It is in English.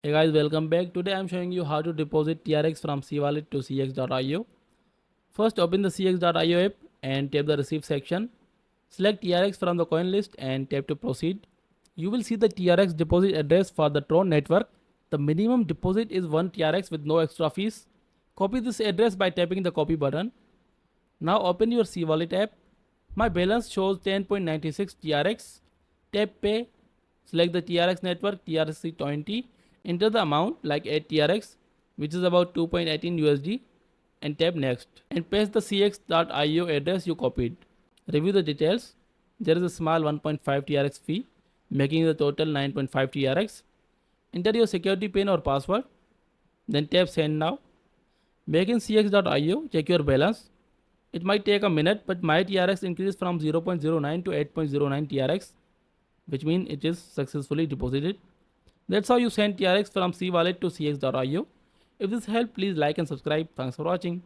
Hey guys, welcome back. Today I'm showing you how to deposit TRX from Cwallet to cx.io. First, open the cx.io app and tap the receive section. Select TRX from the coin list and tap to proceed. You will see the TRX deposit address for the Tron network. The minimum deposit is 1 TRX with no extra fees. Copy this address by tapping the copy button. Now open your Cwallet app. My balance shows 10.96 TRX. Tap pay. Select the TRX network TRC20. Enter the amount like 8 TRX, which is about 2.18 USD, and tap next. And paste the cx.io address you copied. Review the details. There is a small 1.5 TRX fee, making the total 9.5 TRX. Enter your security pin or password. Then tap send now. Back in cx.io, check your balance. It might take a minute, but my TRX increased from 0.09 to 8.09 TRX, which means it is successfully deposited. That's how you send TRX from Cwallet to cx.io. If this helped, please like and subscribe. Thanks for watching.